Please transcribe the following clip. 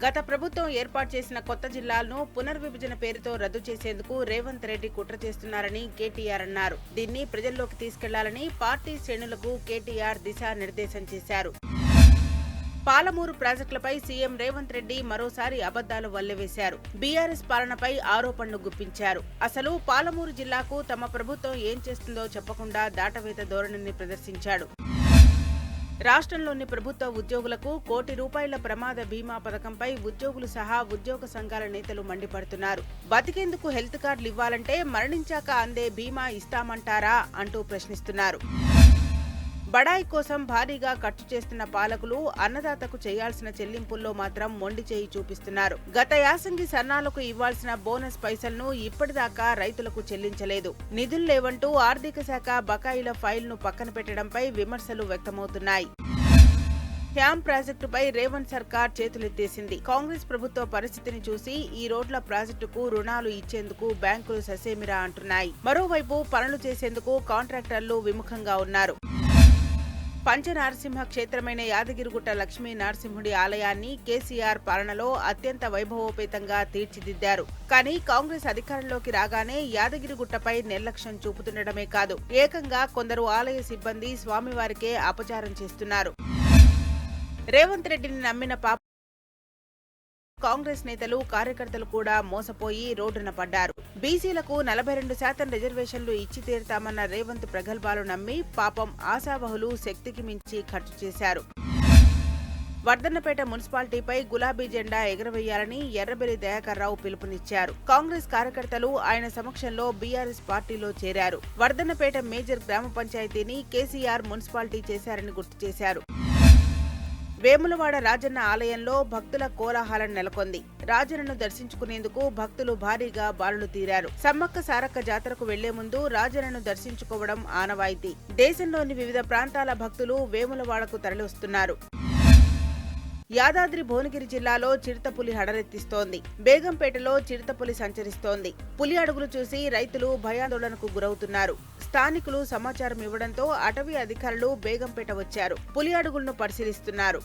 గత ప్రభుత్వం ఏర్పాటు చేసిన కొత్త జిల్లాలను పునర్విభజన పేరుతో రద్దు చేసేందుకు రేవంత్ రెడ్డి కుట్ర చేస్తున్నారని కేటీఆర్ అన్నారు. దీన్ని ప్రజల్లోకి తీసుకెళ్లాలని పార్టీ శ్రేణులకు కేటీఆర్ దిశానిర్దేశం చేశారు. పాలమూరు ప్రాజెక్టులపై సీఎం రేవంత్ రెడ్డి మరోసారి అబద్దాలు వల్లెవేశారు. బీఆర్ఎస్ పాలనపై ఆరోపణలు గుప్పించారు. అసలు పాలమూరు జిల్లాకు తమ ప్రభుత్వం ఏం చేస్తుందో చెప్పకుండా దాటవేత ధోరణిని ప్రదర్శించాడు. రాష్ట్రంలోని ప్రభుత్వ ఉద్యోగులకు ₹1,00,00,000 ప్రమాద బీమా పథకంపై ఉద్యోగులు సహా ఉద్యోగ సంఘాల నేతలు మండిపడుతున్నారు. బతికేందుకు హెల్త్ కార్డులు ఇవ్వాలంటే మరణించాక అందే బీమా ఇస్తామంటారా అంటూ ప్రశ్నిస్తున్నారు. బడాయి కోసం భారీగా ఖర్చు చేస్తున్న పాలకులు అన్నదాతకు చేయాల్సిన చెల్లింపుల్లో మాత్రం మొండి చేయి చూపిస్తున్నారు. గత యాసంగి సన్నాలకు ఇవ్వాల్సిన బోనస్ పైసలను ఇప్పటిదాకా రైతులకు చెల్లించలేదు. నిధులు లేవంటూ ఆర్థిక శాఖ బకాయిల ఫైల్ను పక్కన పెట్టడంపై విమర్శలు వ్యక్తమవుతున్నాయి. డ్యాం ప్రాజెక్టుపై రేవంత్ సర్కార్ చేతులెత్తేసింది. కాంగ్రెస్ ప్రభుత్వ పరిస్థితిని చూసి ఈ రోడ్ల ప్రాజెక్టుకు రుణాలు ఇచ్చేందుకు బ్యాంకులు ససేమిరా అంటున్నాయి. మరోవైపు పనులు చేసేందుకు కాంట్రాక్టర్లు విముఖంగా ఉన్నారు. పంచనారసింహ క్షేత్రమైన యాదగిరిగుట్ట లక్ష్మీ నరసింహుడి ఆలయాన్ని కేసీఆర్ పాలనలో అత్యంత వైభవోపేతంగా తీర్చిదిద్దారు. కానీ కాంగ్రెస్ అధికారంలోకి రాగానే యాదగిరిగుట్టపై నిర్లక్ష్యం చూపుతుండటమే కాదు, ఏకంగా కొందరు ఆలయ సిబ్బంది స్వామివారికే అపచారం చేస్తున్నారు. రేవంత్ రెడ్డిని నమ్మిన కాంగ్రెస్ నేతలు కార్యకర్తలు కూడా మోసపోయి రోడ్డున పడ్డారు. బీసీలకు 42% రిజర్వేషన్లు ఇచ్చి తీరుతామన్న రేవంత్ ప్రగల్భాలు నమ్మి పాపం ఆశావహులు శక్తికి మించి ఖర్చు చేశారు. వర్ధన్నపేట మున్సిపాలిటీపై గులాబీ జెండా ఎగురవేయాలని ఎర్రబెల్లి దయాకర్రావు పిలుపునిచ్చారు. కాంగ్రెస్ కార్యకర్తలు ఆయన సమక్షంలో బీఆర్ఎస్ పార్టీలో చేరారు. వర్ధన్నపేట మేజర్ గ్రామ పంచాయతీని కేసీఆర్ మున్సిపాలిటీ చేశారని గుర్తు చేశారు. వేములవాడ రాజన్న ఆలయంలో భక్తుల కోలాహలం నెలకొంది. రాజన్నను దర్శించుకునేందుకు భక్తులు భారీగా బారులు తీరారు. సమ్మక్క సారక్క జాతరకు వెళ్లే ముందు రాజన్నను దర్శించుకోవడం ఆనవాయితీ. దేశంలోని వివిధ ప్రాంతాల భక్తులు వేములవాడకు తరలివస్తున్నారు. యాదాద్రి భువనగిరి జిల్లాలో చిరుతపులి హడలెత్తిస్తోంది. బేగంపేటలో చిరుతపులి సంచరిస్తోంది. పులి అడుగులు చూసి రైతులు భయాందోళనకు గురవుతున్నారు. స్థానికులు సమాచారం ఇవ్వడంతో అటవీ అధికారులు బేగంపేట వచ్చారు. పులి అడుగులను పరిశీలిస్తున్నారు.